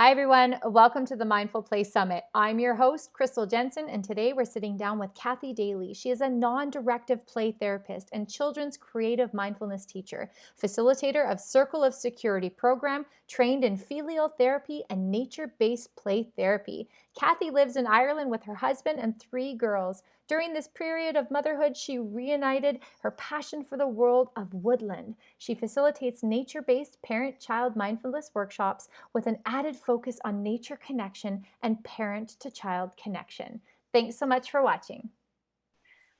Hi, everyone. Welcome to the Mindful Play Summit. I'm your host, Crystal Jensen, and today we're sitting down with Cathy Daly. She is a non-directive play therapist and children's creative mindfulness teacher, facilitator of Circle of Security program, trained in filial therapy and nature-based play therapy. Cathy lives in Ireland with her husband and 3 girls. During this period of motherhood, she reunited her passion for the world of woodland. She facilitates nature-based parent-child mindfulness workshops with an added focus on nature connection and parent-to-child connection. Thanks so much for watching.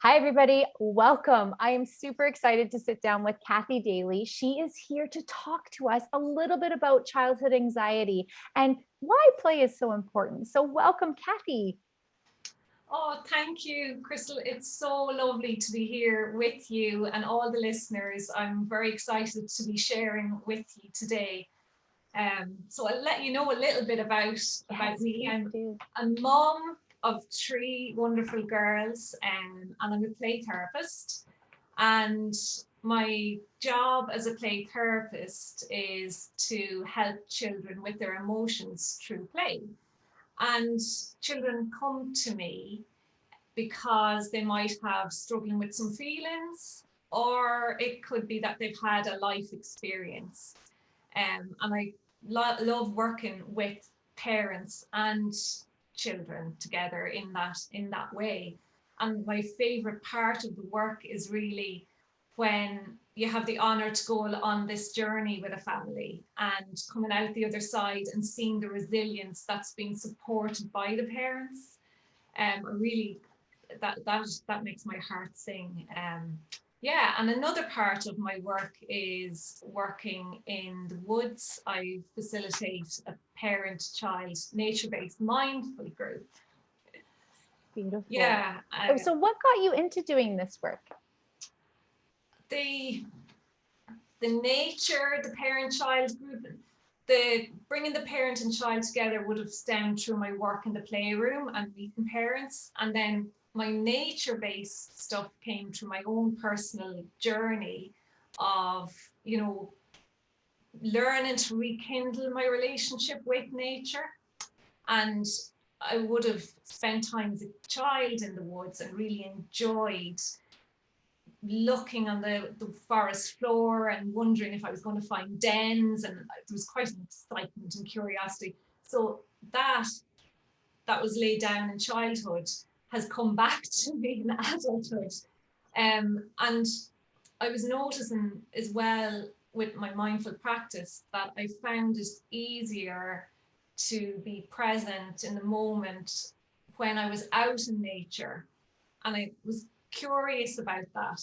Hi, everybody. Welcome. I am super excited to sit down with Cathy Daly. She is here to talk to us a little bit about childhood anxiety and why play is so important. So welcome, Cathy. Oh, thank you, Crystal. It's so lovely to be here with you and all the listeners. I'm very excited to be sharing with you today. So I'll let you know a little bit about me. I'm a mom of 3 wonderful girls, and I'm a play therapist. And my job as a play therapist is to help children with their emotions through play. And children come to me because they might have struggling with some feelings, or it could be that they've had a life experience. And I love working with parents and children together in that way. And my favorite part of the work is really when you have the honor to go on this journey with a family and coming out the other side and seeing the resilience that's being supported by the parents. Really, that makes my heart sing. Yeah, and another part of my work is working in the woods. I facilitate a parent-child nature-based mindful group. Beautiful. Yeah. So what got you into doing this work? The nature, the parent-child group, the bringing the parent and child together would have stemmed through my work in the playroom and meeting parents, and then my nature-based stuff came through my own personal journey of learning to rekindle my relationship with nature. And I would have spent time as a child in the woods and really enjoyed looking on the forest floor and wondering if I was going to find dens, and there was quite an excitement and curiosity. So that was laid down in childhood has come back to me in adulthood. And I was noticing as well with my mindful practice that I found it easier to be present in the moment when I was out in nature. And I was curious about that.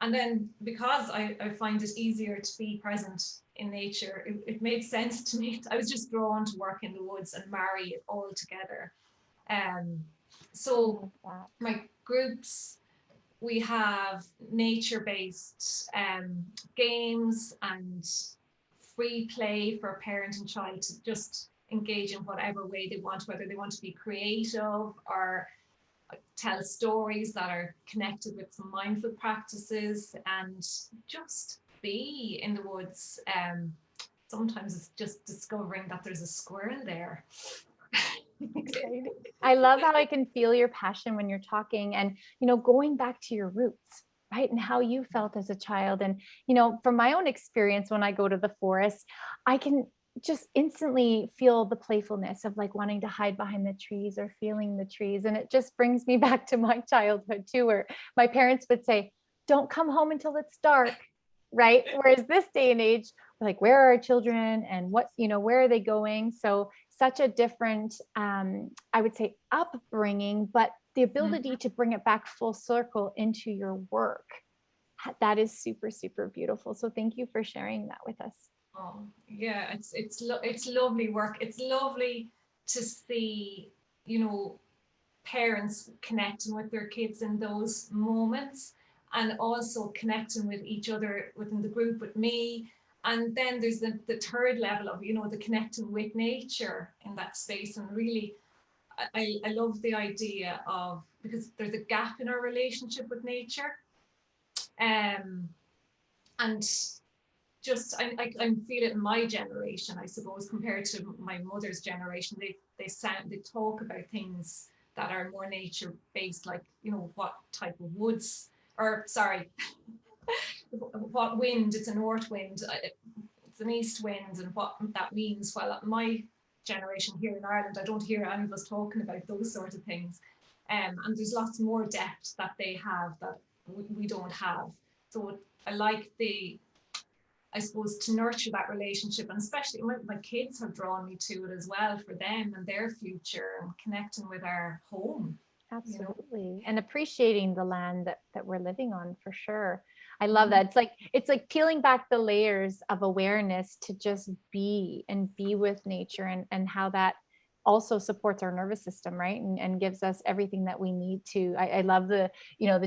And then because I find it easier to be present in nature, it made sense to me. I was just drawn to work in the woods and marry it all together. So my groups, we have nature-based games and free play for a parent and child to just engage in whatever way they want, whether they want to be creative or tell stories that are connected with some mindful practices and just be in the woods. Sometimes it's just discovering that there's a squirrel there. Exciting. I love how I can feel your passion when you're talking and, going back to your roots, right? And how you felt as a child. And, from my own experience, when I go to the forest, I can just instantly feel the playfulness of like wanting to hide behind the trees or feeling the trees. And it just brings me back to my childhood too, where my parents would say, don't come home until it's dark. Right. Whereas this day and age, like, where are our children and what, where are they going? So such a different, I would say, upbringing, but the ability to bring it back full circle into your work, that is super, super beautiful. So thank you for sharing that with us. Oh, yeah, it's lovely work. It's lovely to see, parents connecting with their kids in those moments, and also connecting with each other within the group with me. And then there's the third level of, the connecting with nature in that space. And really, I love the idea of, because there's a gap in our relationship with nature. And I feel it in my generation, I suppose, compared to my mother's generation. They talk about things that are more nature based, like, you know, what type of woods, or sorry, what wind. It's a north wind, it's an east wind, and what that means. Well, at my generation here in Ireland, I don't hear any of us talking about those sort of things. And there's lots more depth that they have that we don't have. So I like I suppose, to nurture that relationship, and especially my kids have drawn me to it as well, for them and their future, and connecting with our home. Absolutely. You know? And appreciating the land that we're living on, for sure. I love Mm-hmm. that. It's like peeling back the layers of awareness to just be and be with nature, and how that also supports our nervous system, right? And gives us everything that we need to. I love the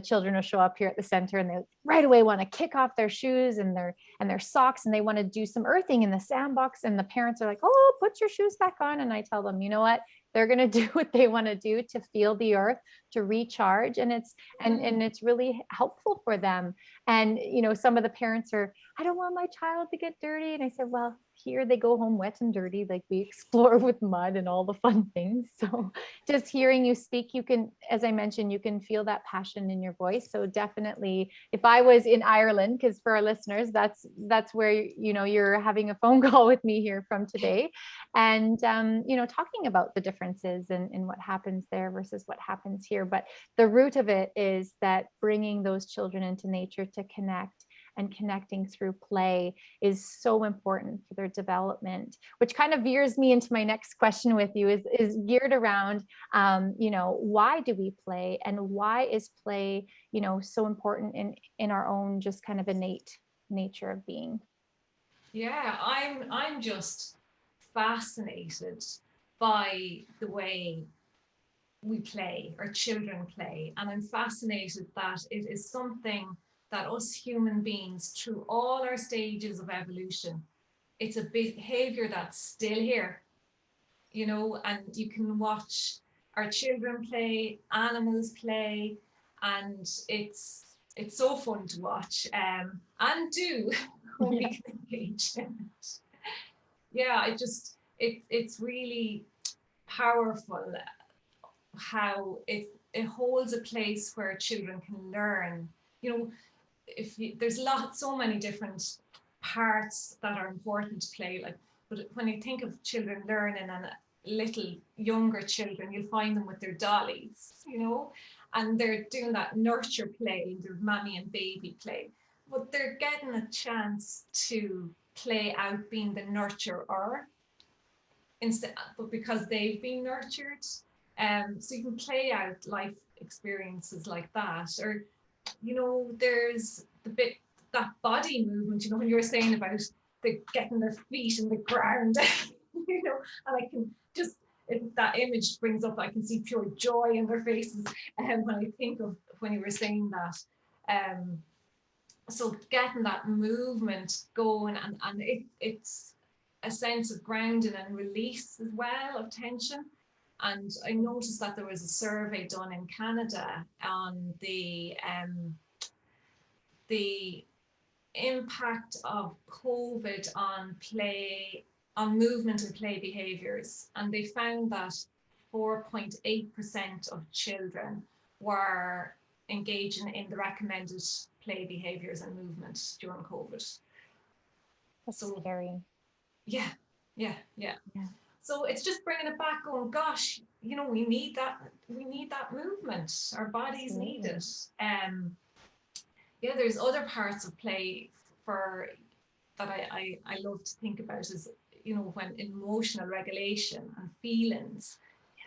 children will show up here at the center, and they right away want to kick off their shoes and their socks, and they want to do some earthing in the sandbox. And the parents are like, oh, put your shoes back on. And I tell them, you know what? They're going to do what they want to do to feel the earth, to recharge. And it's really helpful for them. And some of the parents are, I don't want my child to get dirty. And I said, well, here they go home wet and dirty, like we explore with mud and all the fun things. So just hearing you speak, you can, as I mentioned, you can feel that passion in your voice. So definitely, if I was in Ireland, because for our listeners, that's where you're having a phone call with me here from today, and talking about the differences in what happens there versus what happens here. But the root of it is that bringing those children into nature to connect, and connecting through play is so important for their development, which kind of veers me into my next question with you, is geared around why do we play, and why is play so important in our own just kind of innate nature of being. Yeah, I'm just fascinated by the way we play, or children play, and I'm fascinated that it is something that us human beings, through all our stages of evolution, it's a behavior that's still here, and you can watch our children play, animals play, and it's so fun to watch, and do when we Yeah. can engage in it. Yeah, it's really powerful how it holds a place where children can learn. You know, there's so many different parts that are important to play. Like, but when you think of children learning, and little younger children, you'll find them with their dollies, and they're doing that nurture play, their mommy and baby play, but they're getting a chance to play out being the nurturer instead, but because they've been nurtured. So you can play out life experiences like that. Or, there's the bit, that body movement, when you were saying about the getting their feet in the ground, and I can just, that image brings up, I can see pure joy in their faces when I think of when you were saying that. So getting that movement going, and it's a sense of grounding and release as well of tension. And I noticed that there was a survey done in Canada on the impact of COVID on play, on movement and play behaviours, and they found that 4.8% of children were engaging in the recommended play behaviours and movement during COVID. That's So scary. yeah, yeah, yeah. Yeah. So it's just bringing it back, going, gosh, we need that movement. Our bodies need Absolutely. it. Yeah, there's other parts of play for that I love to think about, is, when emotional regulation and feelings.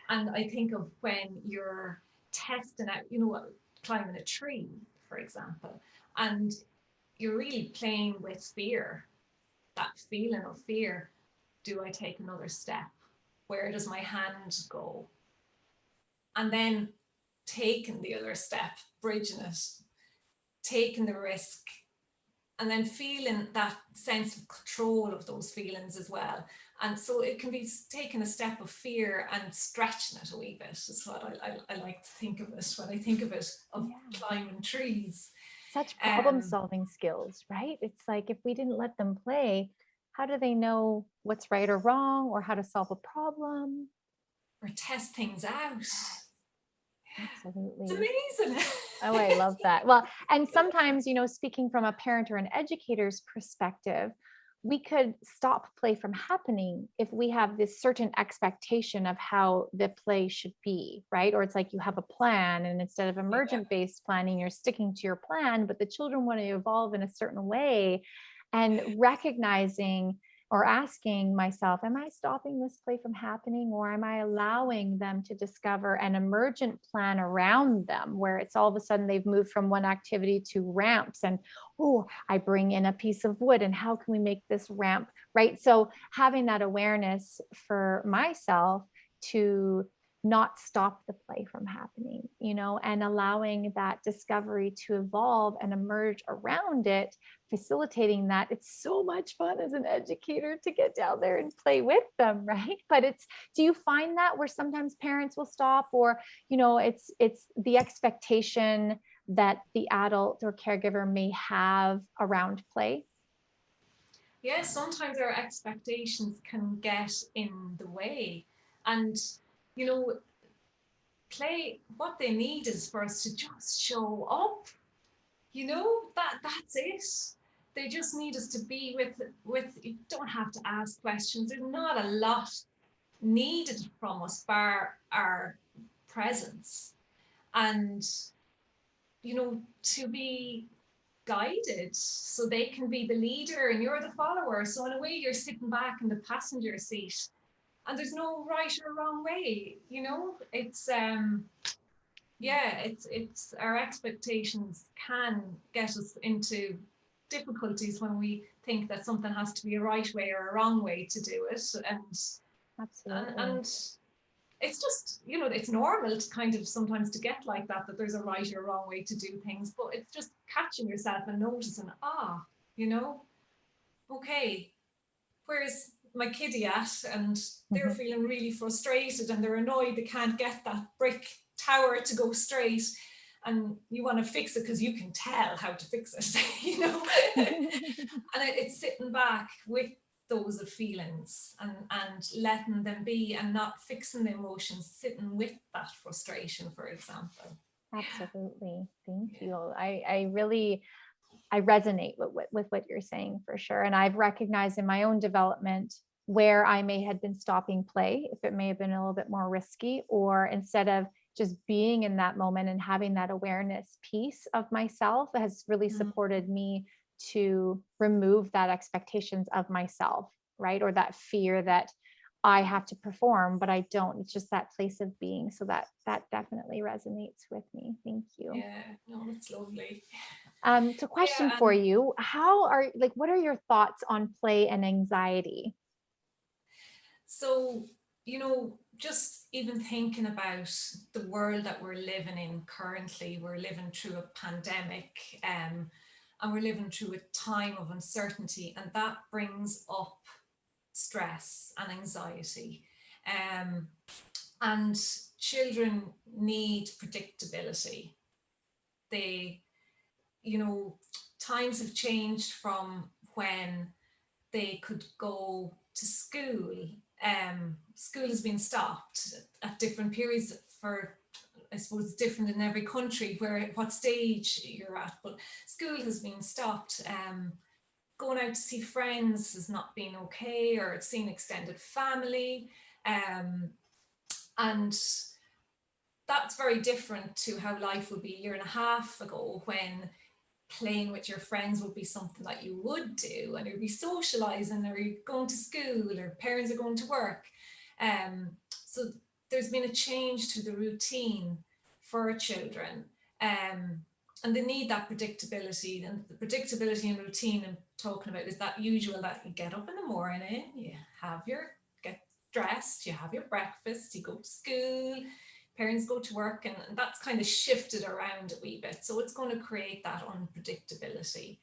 And I think of when you're testing out, climbing a tree, for example, and you're really playing with fear, that feeling of fear. Do I take another step? Where does my hand go? And then taking the other step, bridging it, taking the risk, and then feeling that sense of control of those feelings as well. And so it can be taking a step of fear and stretching it a wee bit, is what I like to think of it when I think of it, of Yeah. climbing trees. Such problem Um, solving skills, right? It's like if we didn't let them play, how do they know what's right or wrong or how to solve a problem? or test things out. It's Absolutely. amazing. Oh, I love that. Well, and sometimes, speaking from a parent or an educator's perspective, we could stop play from happening if we have this certain expectation of how the play should be, right? Or it's like you have a plan, and instead of Yeah. emergent based planning, you're sticking to your plan, but the children want to evolve in a certain way. And recognizing or asking myself, am I stopping this play from happening, or am I allowing them to discover an emergent plan around them where it's all of a sudden they've moved from one activity to ramps, and oh, I bring in a piece of wood and how can we make this ramp, right? So having that awareness for myself to not stop the play from happening, and allowing that discovery to evolve and emerge around it, facilitating that. It's so much fun as an educator to get down there and play with them, right? But do you find that where sometimes parents will stop, or it's the expectation that the adult or caregiver may have around play? Yeah, sometimes our expectations can get in the way. And, you know, play, what they need is for us to just show up. That's it. They just need us to be with you don't have to ask questions. There's not a lot needed from us bar our presence. And, to be guided so they can be the leader and you're the follower. So in a way you're sitting back in the passenger seat and there's no right or wrong way, It's it's our expectations can get us into difficulties when we think that something has to be a right way or a wrong way to do it. Absolutely. And it's just, it's normal to kind of sometimes to get like that there's a right or wrong way to do things, but it's just catching yourself and noticing, you know okay, where's my kiddie at? And they're Mhm. feeling really frustrated and they're annoyed they can't get that brick tower to go straight, and you want to fix it because you can tell how to fix it. And it's sitting back with those feelings and letting them be and not fixing the emotions, sitting with that frustration, for example. Absolutely. Thank Yeah. you. I really I resonate with what you're saying for sure. And I've recognized in my own development where I may have been stopping play, if it may have been a little bit more risky, or instead of just being in that moment and having that awareness piece of myself has really Mm. supported me to remove that expectations of myself, right? Or that fear that I have to perform, but I don't. It's just that place of being. So that definitely resonates with me. Thank you. Yeah, no, it's lovely. So question Yeah, for and you. What are your thoughts on play and anxiety? so, just even thinking about the world that we're living in currently, we're living through a pandemic, and we're living through a time of uncertainty, and that brings up stress and anxiety. Um, and children need predictability. They, you know, Times have changed from when they could go to school. School has been stopped at different periods for, I suppose, different in every country where what stage you're at. But school has been stopped. Going out to see friends has not been okay, or seeing extended family, um, and that's very different to how life would be a year and a half ago, when playing with your friends would be something that you would do, and you'd be socializing, or you're going to school, or parents are going to work. So there's been a change to the routine for children, and they need that predictability. And the predictability and routine I'm talking about is that usual, that you get up in the morning, you get dressed, you have your breakfast, you go to school, parents go to work, and that's kind of shifted around a wee bit. So it's going to create that unpredictability.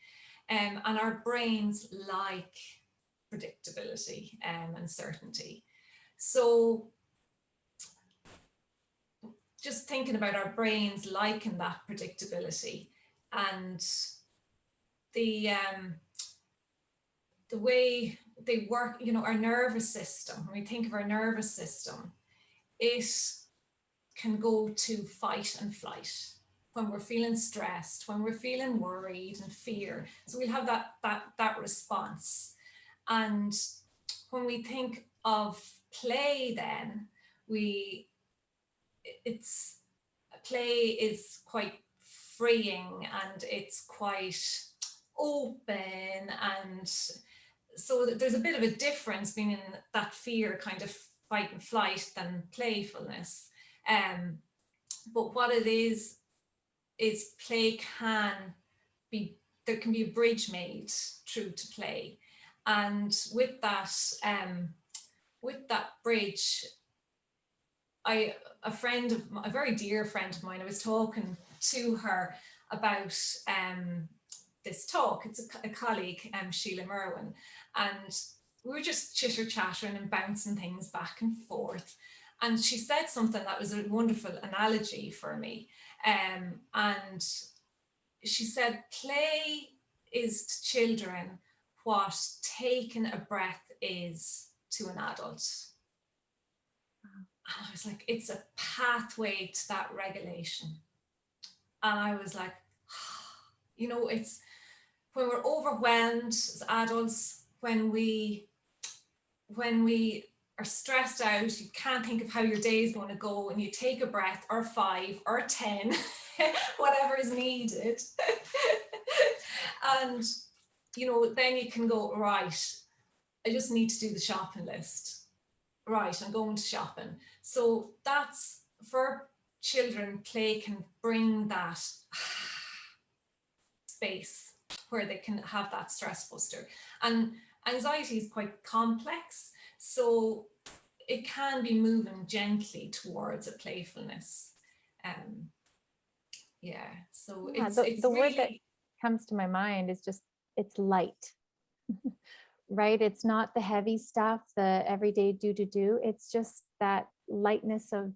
And our brains like predictability, and certainty. So just thinking about our brains liking that predictability, and the the way they work, you know, our nervous system, when we think of our nervous system, it can go to fight and flight when we're feeling stressed, when we're feeling worried and fear. So we'll have that response. And when we think of play, then we it's play is quite freeing and it's quite open, and so there's a bit of a difference being in that fear kind of fight and flight than playfulness. Um, but what it is play can be, there can be a bridge made through to play, and with that bridge, a very dear friend of mine, I was talking to her about this talk. It's a colleague, Sheila Merwin, and we were just chitter chattering and bouncing things back and forth. And she said something that was a wonderful analogy for me. And she said, play is to children what taking a breath is to an adult. And I was like, it's a pathway to that regulation. And I was like, you know, it's when we're overwhelmed as adults, when we are stressed out, you can't think of how your day is going to go, and you take a breath, or 5 or 10, whatever is needed. And, you know, then you can go, right, I just need to do the shopping list. Right, I'm going to shopping. So that's, for children, play can bring that space where they can have that stress buster. And anxiety is quite complex, so it can be moving gently towards a playfulness. Yeah, so Yeah, it's the word that really, comes to my mind is just, it's light, right? It's not the heavy stuff, the everyday do. It's just that lightness of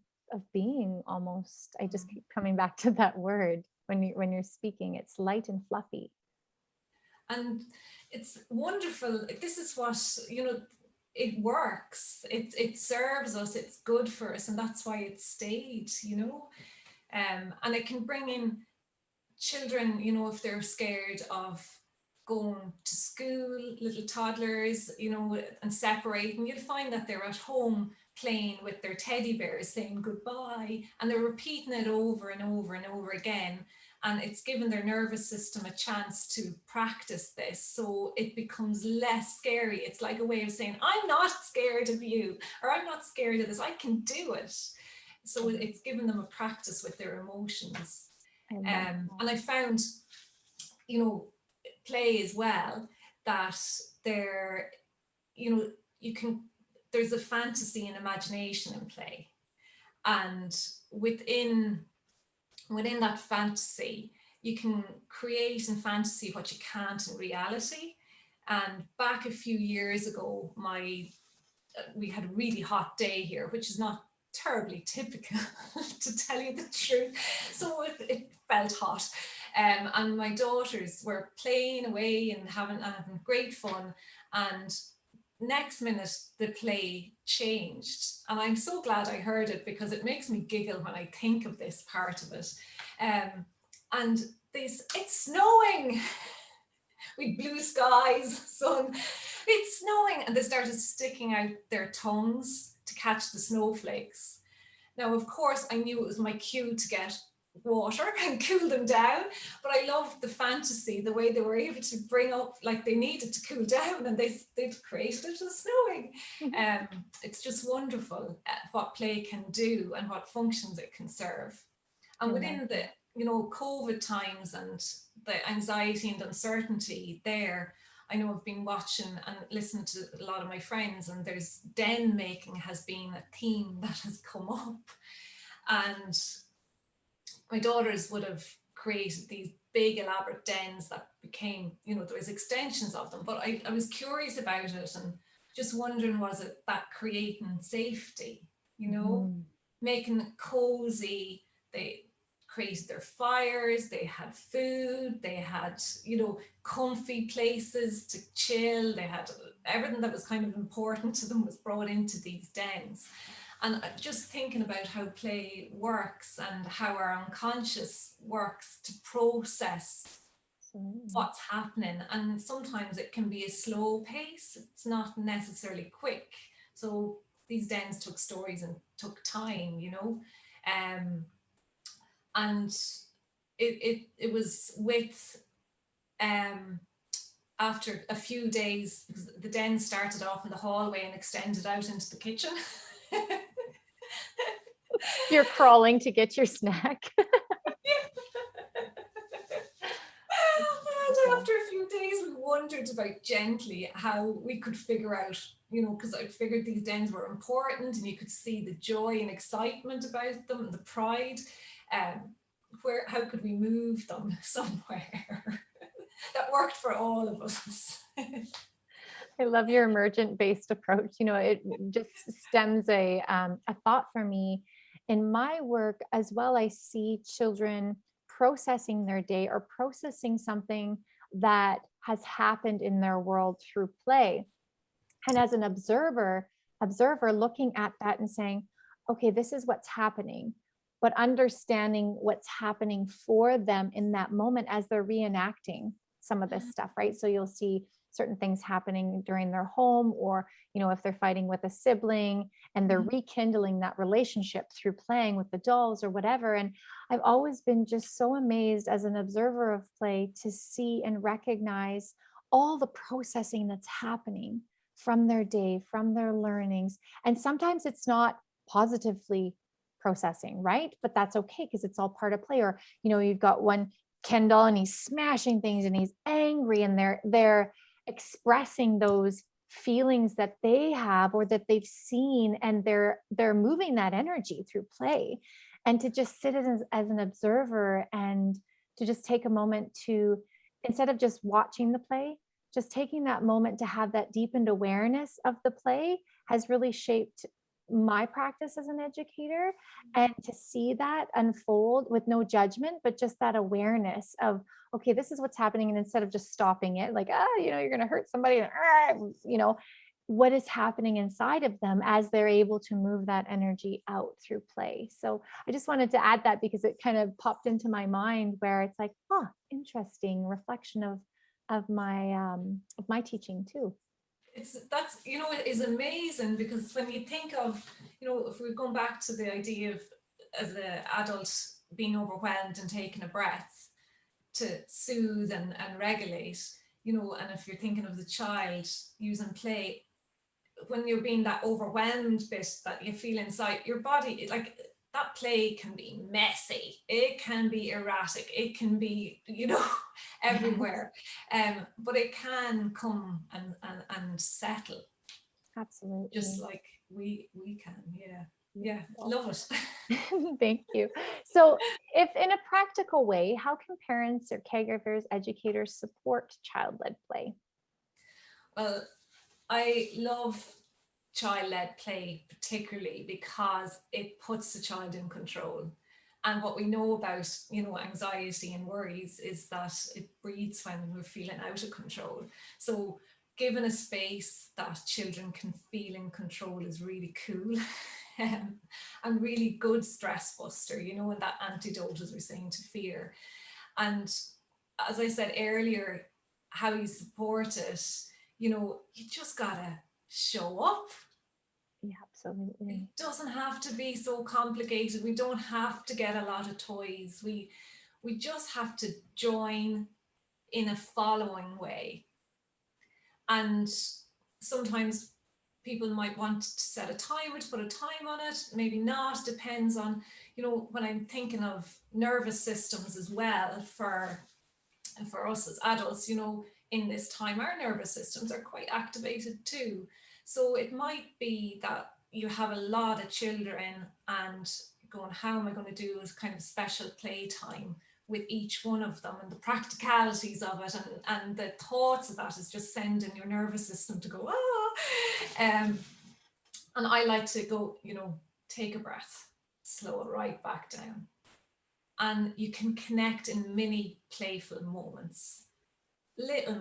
being almost. I just keep coming back to that word when you're speaking. It's light and fluffy. and it's wonderful. This is what, you know, it works. It serves us. It's good for us, and that's why it stayed. You know, and it can bring in children. You know, if they're scared of going to school, little toddlers, you know, and separating, you'll find that they're at home playing with their teddy bears, saying goodbye, and they're repeating it over and over and over again. And it's given their nervous system a chance to practice this, so it becomes less scary. It's like a way of saying, I'm not scared of you, or I'm not scared of this, I can do it. So it's given them a practice with their emotions. I love And I found, you know, play as well, that there, you know, you can, there's a fantasy and imagination in play, and within that fantasy you can create in fantasy what you can't in reality. And back a few years ago, we had a really hot day here, which is not terribly typical to tell you the truth. So it felt hot. And my daughters were playing away and having great fun. And next minute, the play changed. And I'm so glad I heard it, because it makes me giggle when I think of this part of it. And it's snowing. We blue skies, sun, it's snowing. And they started sticking out their tongues to catch the snowflakes. Now, of course, I knew it was my cue to get water and cool them down, but I loved the fantasy, the way they were able to bring up, like they needed to cool down, and they've created it as snowing. It's just wonderful what play can do and what functions it can serve. And within the, you know, COVID times and the anxiety and uncertainty there, I know I've been watching and listening to a lot of my friends, and there's den making has been a theme that has come up. And my daughters would have created these big elaborate dens that became, you know, there was extensions of them. But I was curious about it and just wondering, was it that creating safety, you know, making it cozy, they created their fires, they had food, they had, comfy places to chill, they had everything that was kind of important to them was brought into these dens. And just thinking about how play works and how our unconscious works to process what's happening. And sometimes it can be a slow pace, it's not necessarily quick. So these dens took stories and took time, and it was with after a few days, because the den started off in the hallway and extended out into the kitchen. You're crawling to get your snack. And after a few days, we wondered about gently how we could figure out, because I figured these dens were important and you could see the joy and excitement about them and the pride. How could we move them somewhere that worked for all of us? I love your emergent-based approach. It just stems a thought for me. In my work as well, I see children processing their day or processing something that has happened in their world through play. And as an observer looking at that and saying, okay, this is what's happening, but understanding what's happening for them in that moment as they're reenacting some of this stuff, right? So you'll see certain things happening during their home, or if they're fighting with a sibling and they're rekindling that relationship through playing with the dolls or whatever. And I've always been just so amazed as an observer of play to see and recognize all the processing that's happening from their day, from their learnings. And sometimes it's not positively processing, right? But that's okay because it's all part of play. Or, you've got one Ken doll and he's smashing things and he's angry, and they're expressing those feelings that they have or that they've seen, and they're moving that energy through play. And to just sit as an observer and to just take a moment to, instead of just watching the play, just taking that moment to have that deepened awareness of the play has really shaped my practice as an educator. And to see that unfold with no judgment, but just that awareness of, okay, this is what's happening. And instead of just stopping it, like, you're going to hurt somebody, what is happening inside of them as they're able to move that energy out through play. So I just wanted to add that because it kind of popped into my mind, where it's like, interesting reflection of my teaching too. It is amazing, because when you think of, if we're going back to the idea of, as an adult, being overwhelmed and taking a breath to soothe and regulate, and if you're thinking of the child using play, when you're being that overwhelmed bit that you feel inside your body, like that play can be messy, it can be erratic, it can be, everywhere. But it can come and settle. Absolutely. Just like we can. Yeah. Love it. Thank you. So if in a practical way, how can parents or caregivers, educators support child-led play? Well, I love child-led play particularly because it puts the child in control. And what we know about, anxiety and worries is that it breeds when we're feeling out of control. So given a space that children can feel in control is really cool. And really good stress buster, and that antidote, as we're saying, to fear. And as I said earlier, how you support it, you just gotta show up. Yeah, absolutely. It doesn't have to be so complicated. We don't have to get a lot of toys. We just have to join in a following way. And sometimes people might want to set a timer, to put a time on it, maybe not, depends on, when I'm thinking of nervous systems as well, for us as adults, in this time, our nervous systems are quite activated too. So it might be that you have a lot of children and going, how am I going to do a kind of special playtime with each one of them, and the practicalities of it, and the thoughts of that is just sending your nervous system to go, and I like to go, take a breath, slow it right back down. and you can connect in mini playful moments. Little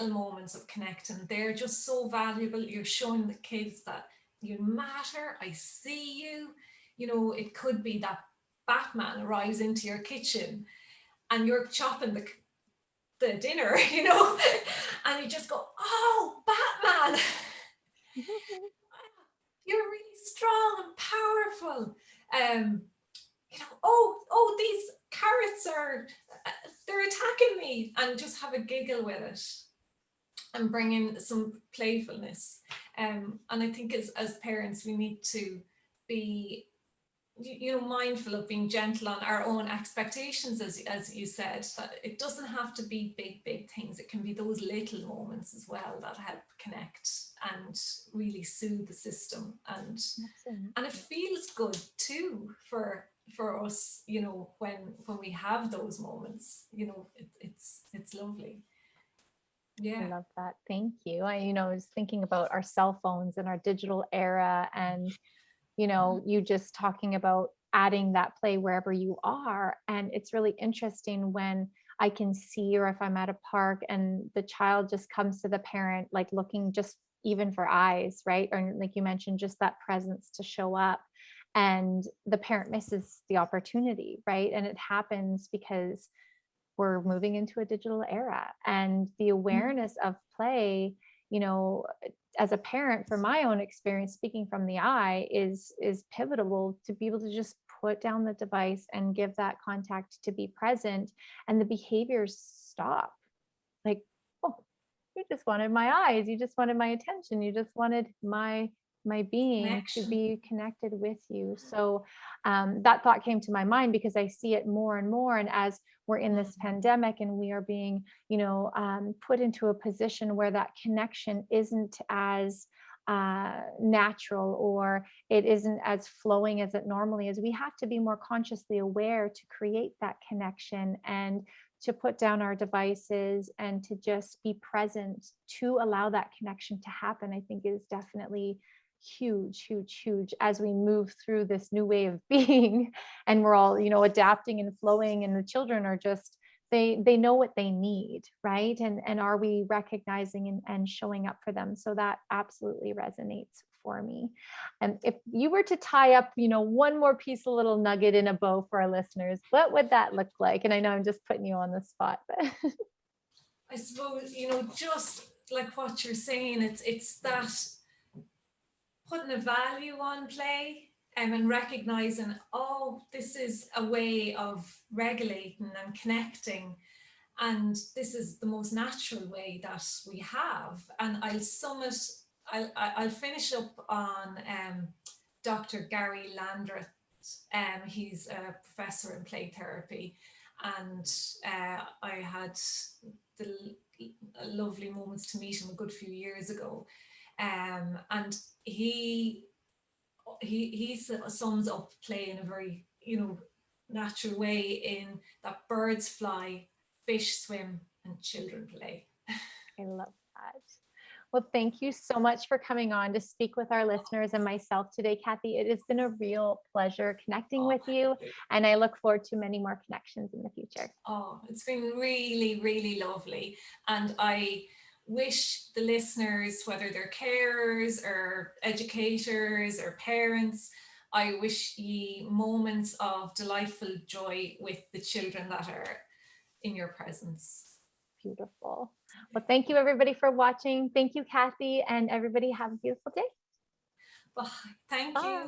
moments of connecting. They're just so valuable. You're showing the kids that you matter. I see you. You know, it could be that Batman arrives into your kitchen and you're chopping the dinner, you know, and you just go, oh, Batman, you're really strong and powerful. You know, oh, these carrots are, they're attacking me, and just have a giggle with it and bring in some playfulness. And I think as parents, we need to be, you know, mindful of being gentle on our own expectations, as you said, that it doesn't have to be big things. It can be those little moments as well that help connect and really soothe the system, and it Absolutely. feels good too for us, you know, when we have those moments, you know, it's lovely. I Yeah. love that. Thank you. I was thinking about our cell phones and our digital era, and you just talking about adding that play wherever you are. And it's really interesting when I can see, or if I'm at a park and the child just comes to the parent, like looking just even for eyes, right? Or like you mentioned, just that presence to show up. And the parent misses the opportunity, right? And it happens because we're moving into a digital era, and the awareness of play, you know as a parent, from my own experience, speaking from the eye, is pivotal to be able to just put down the device and give that contact to be present, and the behaviors stop. Like, oh, you just wanted my eyes, you just wanted my attention, you just wanted my being to Connection. be connected with you. So that thought came to my mind because I see it more and more. And as we're in this Mm. pandemic and we are being put into a position where that connection isn't as natural, or it isn't as flowing as it normally is, we have to be more consciously aware to create that connection, and to put down our devices and to just be present to allow that connection to happen, I think is definitely huge as we move through this new way of being. And we're all adapting and flowing, and the children are just, they know what they need, right? And are we recognizing and showing up for them? So that absolutely resonates for me. And if you were to tie up, one more piece, a little nugget in a bow for our listeners, what would that look like? And I know I'm just putting you on the spot, but I suppose, you know, just like what you're saying, it's that putting a value on play, and recognizing, oh, this is a way of regulating and connecting, and this is the most natural way that we have. And I'll sum it, I'll finish up on Dr. Gary Landreth. He's a professor in play therapy, and I had the lovely moments to meet him a good few years ago. And he sums up play in a very, you know, natural way, in that birds fly, fish swim, and children play. I love that. Well, thank you so much for coming on to speak with our listeners and myself today, Cathy. It has been a real pleasure connecting Oh, with you, and I look forward to many more connections in the future. oh, it's been really lovely. And I wish the listeners, whether they're carers or educators or parents, I wish ye moments of delightful joy with the children that are in your presence. Beautiful. Well, thank you everybody for watching. Thank you, Cathy, and everybody have a beautiful day. Bye. Thank you. Bye.